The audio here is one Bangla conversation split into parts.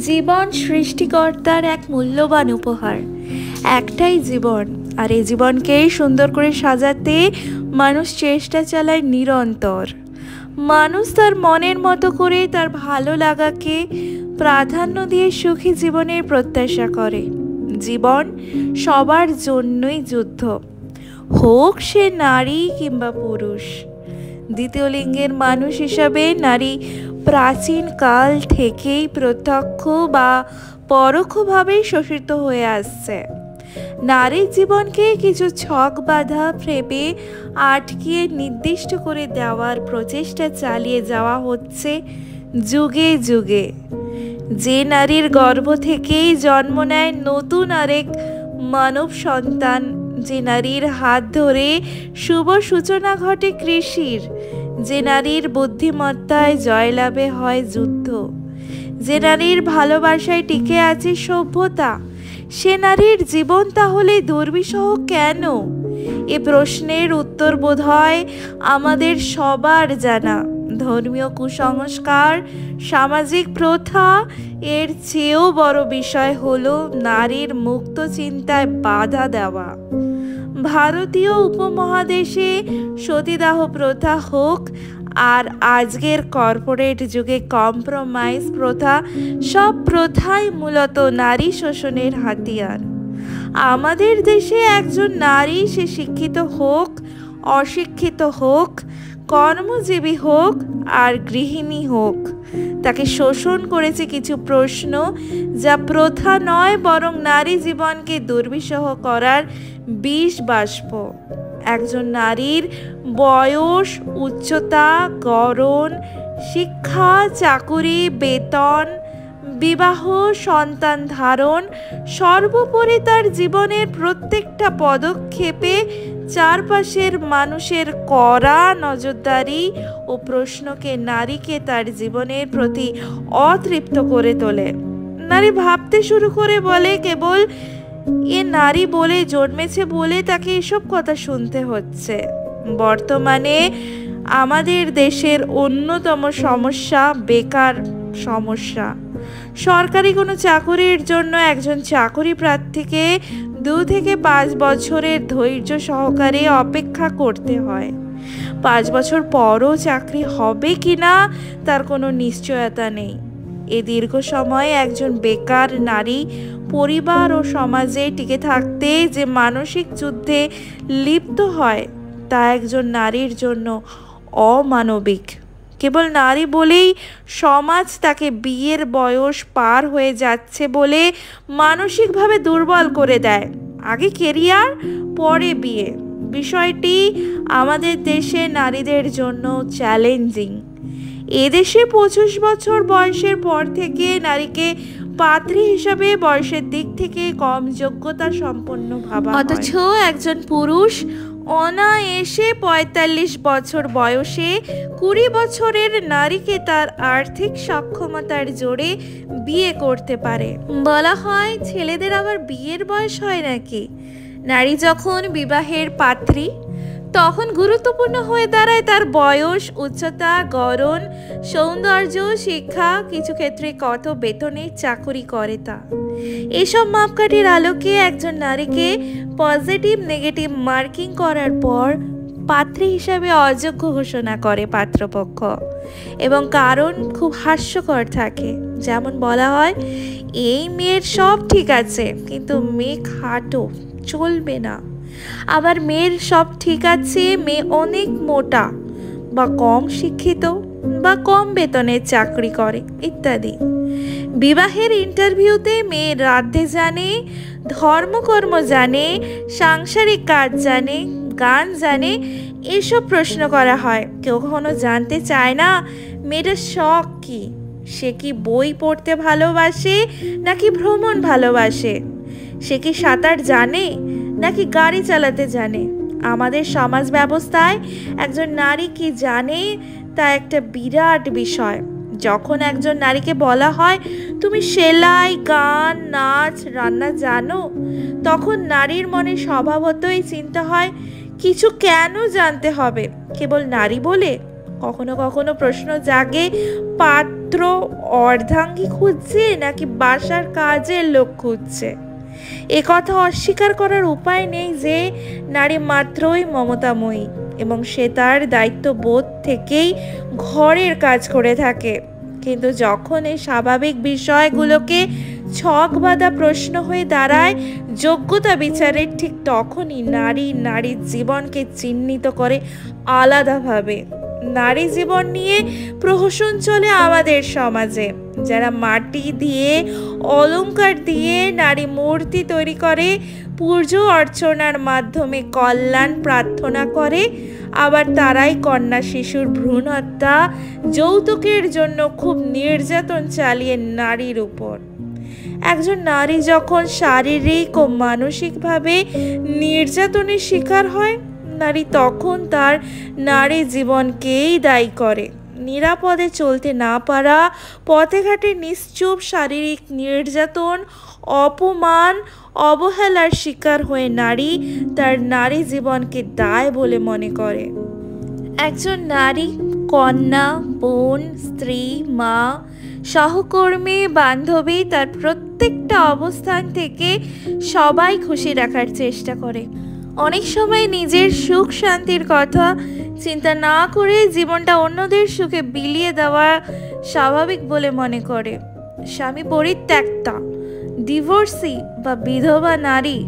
জীবন সৃষ্টিকর্তার এক মূল্যবান উপহার। একটাই জীবন, আর এই জীবনকেই সুন্দর করে সাজাতে মানুষ চেষ্টা চালায় নিরন্তর। মানুষ তার মনের মতো করে তার ভালো লাগাকে প্রাধান্য দিয়ে সুখী জীবনের প্রত্যাশা করে। জীবন সবার জন্যই যুদ্ধ, হোক সে নারী কিংবা পুরুষ। দ্বিতীয় লিঙ্গের মানুষ হিসাবে নারী প্রাচীন কাল থেকেই প্রত্যক্ষ বা পরোক্ষভাবে শোষিত হয়ে আসছে। নারীর জীবনকে কিছু ছক বাঁধা ফ্রেমে আটকিয়ে নির্দিষ্ট করে দেওয়ার প্রচেষ্টা চালিয়ে যাওয়া হচ্ছে যুগে যুগে। যে নারীর গর্ভ থেকেই জন্ম নেয় নতুন আরেক মানব সন্তান, যে নারীর হাত ধরে শুভ সূচনা ঘটে কৃষির, যে নারীর বুদ্ধিমত্তায় জয়লাভে হয় যুদ্ধ, যে নারীর ভালোবাসায় টিকে আছে সভ্যতা, সে নারীর জীবন তাহলে দুর্বিষহ কেন? এ প্রশ্নের উত্তর বোধহয় আমাদের সবার জানা। ধর্মীয় কুসংস্কার, সামাজিক প্রথা, এর চেয়েও বড় বিষয় হলো নারীর মুক্ত চিন্তায় বাধা দেওয়া। ভারতীয় উপমহাদেশে সতীদাহ প্রথা হোক, আর আজকের কর্পোরেট যুগে কম্প্রোমাইজ প্রথা, সব প্রথাই মূলত নারী শোষণের হাতিয়ার। আমাদের দেশে একজন নারী, সে শিক্ষিত হোক, অশিক্ষিত হোক, কর্মজীবী হোক আর গৃহিণী হোক, তাকে শোষণ করেছে কিছু প্রশ্ন, যা প্রথা নয় বরং নারী জীবনকে দুর্বিষহ করার বিষ বাষ্প। একজন নারীর বয়স, উচ্চতা, গড়ন, শিক্ষা, চাকুরি, বেতন, বিবাহ, সন্তান ধারণ, সর্বোপরি তার জীবনের প্রত্যেকটা পদক্ষেপে চারপাশের মানুষের কড়া নজরদারি ও প্রশ্নকে নারীকে তার জীবনের প্রতি অতৃপ্ত করে তোলে। নারী ভাবতে শুরু করে, বলে কেবল এ নারী বলে জন্মেছে বলে তাকে এসব কথা শুনতে হচ্ছে। বর্তমানে আমাদের দেশের অন্যতম সমস্যা বেকার সমস্যা। সরকারি কোনো চাকুরির জন্য একজন চাকুরি প্রার্থীকে 2 থেকে 5 বছরের ধৈর্য সহকারে অপেক্ষা করতে হয়। 5 বছর পরও চাকরি হবে কিনা তার কোনো নিশ্চয়তা নেই। এ দীর্ঘ সময় একজন বেকার নারী পরিবার ও সমাজে টিকে থাকতে যে মানসিক যুদ্ধে লিপ্ত হয়, তা একজন নারীর জন্য অমানবিক। কেবল নারী বলেই সমাজ তাকে বিয়ের বয়স পার হয়ে যাচ্ছে বলে মানসিকভাবে দুর্বল করে দেয়। আগে কেরিয়ার, পরে বিয়ে। বিষয়টি আমাদের দেশে নারীদের জন্য চ্যালেঞ্জিং। এদেশে 25 বছর বয়সের পর থেকে নারীকে পাত্রী হিসাবে বয়সের দিক থেকে কম যোগ্যতা সম্পন্ন ভাবা হয়। অথচ একজন পুরুষ অনায়াসে 45 বছর বয়সে 20 বছরের নারীকে তার আর্থিক সক্ষমতার জোরে বিয়ে করতে পারে। বলা হয় ছেলেদের আবার বিয়ের বয়স হয় নাকি? নারী যখন বিবাহের পাত্রী, তখন গুরুত্বপূর্ণ হয়ে দাঁড়ায় তার বয়স, উচ্চতা, গড়ন, সৌন্দর্য, শিক্ষা, কিছু ক্ষেত্রে কত বেতনে চাকুরি করে তা। এসব মাপকাঠির আলোকে একজন নারীকে পজিটিভ নেগেটিভ মার্কিং করার পর পাত্রী হিসাবে অযোগ্য ঘোষণা করে পাত্রপক্ষ, এবং কারণ খুব হাস্যকর থাকে। যেমন বলা হয়, এই মেয়ের সব ঠিক আছে কিন্তু মেয়ে খাটো, চলবে না। আবার মেয়ের সব ঠিক আছে, মেয়ে অনেক মোটা বা কম শিক্ষিত বা কম বেতনের চাকরি করে ইত্যাদি। বিবাহের ইন্টারভিউতে মেয়ে রাঁধতে জানে, ধর্মকর্ম জানে, সাংসারিক কাজ জানে, গান জানে, এসব প্রশ্ন করা হয়। কেউ কখনো জানতে চায় না মেয়েটার শখ কি, সে কি বই পড়তে ভালোবাসে নাকি ভ্রমণ ভালোবাসে, সে কি সাঁতার জানে নাকি গাড়ি চালাতে জানে। আমাদের সমাজ ব্যবস্থায় একজন নারী কি জানে তা একটা বিরাট বিষয়। যখন একজন নারীকে বলা হয় তুমি সেলাই, গান, নাচ, রান্না জানো, তখন নারীর মনে স্বভাবতই চিন্তা হয় কিছু কেন জানতে হবে, কেবল নারী বলে। কখনো কখনো প্রশ্ন জাগে, মাত্র অর্ধাঙ্গী খুঁজছে নাকি বাসার কাজের লোক খুঁজছে। একথা অস্বীকার করার উপায় নেই যে নারী মাত্রই মমতাময়ী এবং সে তার দায়িত্ববোধ থেকেই ঘরের কাজ করে থাকে। কিন্তু যখন এই স্বাভাবিক বিষয়গুলোকে ছক বাঁধা প্রশ্ন হয়ে দাঁড়ায় যোগ্যতা বিচারের, ঠিক তখনই নারী নারীর জীবনকে চিহ্নিত করে আলাদাভাবে। নারী জীবন নিয়ে প্রহসন চলে আমাদের সমাজে। যারা মাটি দিয়ে, অলংকার দিয়ে নারী মূর্তি তৈরি করে, পূজা অর্চনার মাধ্যমে কল্যাণ প্রার্থনা করে, আবার তারাই কন্যা শিশুর ভ্রূণ হত্যা, যৌতুকের জন্য খুব নির্যাতন চালিয়ে নারীর উপর। একজন নারী যখন শারীরিক ও মানসিকভাবে নির্যাতনের শিকার হয়, নারী তখন তার নারী জীবনকেই দায়ী করে। নিরাপদে চলতে না পারা, পথে ঘাটে নিশ্চুপ শারীরিক নির্যাতন, অপমান, অবহেলার শিকার হয়ে নারী তার নারী জীবনকে দায় বলে মনে করে। একজন নারী কন্যা, বোন, স্ত্রী, মা, সহকর্মী, বান্ধবী, তার প্রত্যেকটা অবস্থান থেকে সবাই খুশি রাখার চেষ্টা করে। অনেক সময় নিজের সুখ শান্তির কথা চিন্তা না করে জীবনটা অন্যদের সুখে বিলিয়ে দেওয়া স্বাভাবিক বলে মনে করে। স্বামী পরিত্যক্তা, ডিভোর্সি বা বিধবা নারী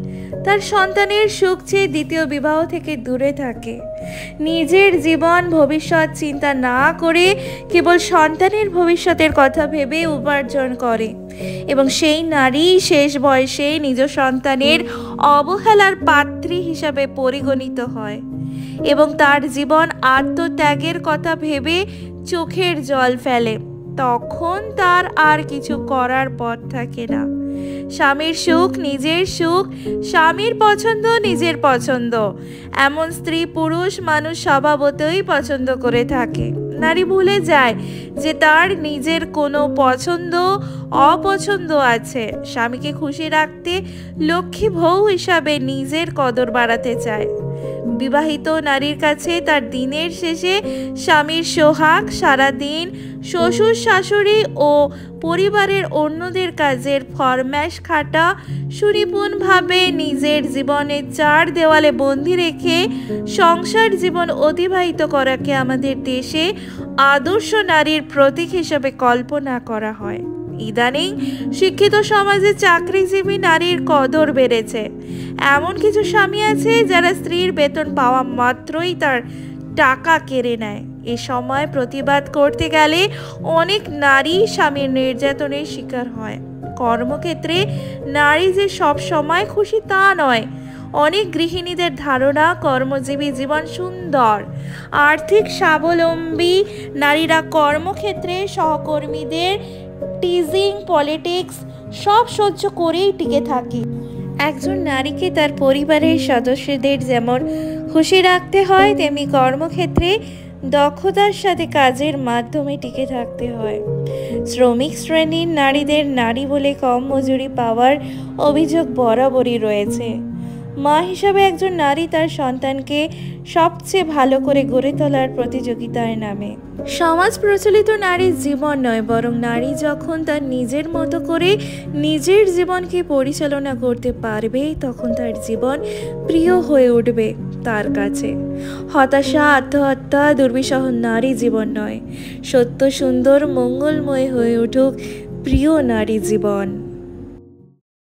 তার সন্তানের সুখ চেয়ে দ্বিতীয় বিবাহ থেকে দূরে থাকে। নিজের জীবন ভবিষ্যৎ চিন্তা না করে কেবল সন্তানের ভবিষ্যতের কথা ভেবে উপার্জন করে এবং সেই নারী শেষ বয়সে নিজ সন্তানের অবহেলার পাত্রী হিসাবে পরিগণিত হয় এবং তার জীবন আত্মত্যাগের কথা ভেবে চোখের জল ফেলে। তখন তার আর কিছু করার পথ থাকে না। স্বামীর সুখ নিজের সুখ, স্বামীর পছন্দ নিজের পছন্দ, এমন স্ত্রী পুরুষ মানুষ স্বভাবতই পছন্দ করে থাকে। নারী ভুলে যায় যে তার নিজের কোনো পছন্দ অপছন্দ আছে। স্বামীকে খুশি রাখতে লক্ষ্মী বউ হিসাবে নিজের কদর বাড়াতে চায়। বিবাহিত নারীর কাছে তার দিনের শেষে স্বামীর সোহাগ, সারাদিন শ্বশুর শাশুড়ি ও পরিবারের অন্যদের কাজের ফরমাশ খাটা, সুনিপুণভাবে নিজের জীবনের চার দেওয়ালে বন্দি রেখে সংসার জীবন অতিবাহিত করাকে আমাদের দেশে আদর্শ নারীর প্রতীক হিসেবে কল্পনা করা হয়। ইদানিং শিক্ষিত সমাজে চাকরিজীবী নারীর কদর বেড়েছে। এমন কিছু স্বামী আছে যারা স্ত্রীর বেতন পাওয়া মাত্রই তার টাকা কেড়ে নেয়। এ সময় প্রতিবাদ করতে গেলে অনেক নারী স্বামীর নির্যাতনের শিকার হয়। কর্মক্ষেত্রে নারী যে সব সময় খুশি তা নয়। অনেক গৃহিণীদের ধারণা কর্মজীবী জীবন সুন্দর। আর্থিক স্বাবলম্বী নারীরা কর্মক্ষেত্রে সহকর্মীদের টিজিং, পলিটিক্স সব সহ্য করেই টিকে থাকে। একজন নারীকে তার পরিবারের সদস্যদের যেমন খুশি রাখতে হয়, তেমনি কর্মক্ষেত্রে দক্ষতার সাথে কাজের মাধ্যমে টিকে থাকতে হয়। শ্রমিক শ্রেণীর নারীদের নারী বলে কম মজুরি পাওয়ার অভিযোগ বরাবরই রয়েছে। মা হিসাবে একজন নারী তার সন্তানকে সবচেয়ে ভালো করে গড়ে তোলার প্রতিযোগিতায় নামে। সমাজ প্রচলিত নারীর জীবন নয়, বরং নারী যখন তার নিজের মতো করে নিজের জীবনকে পরিচালনা করতে পারবে, তখন তার জীবন প্রিয় হয়ে উঠবে তার কাছে। হতাশা, আত্মহত্যা, দুর্বিষহ নারী জীবন নয়, সত্য, সুন্দর, মঙ্গলময় হয়ে উঠুক প্রিয় নারী জীবন।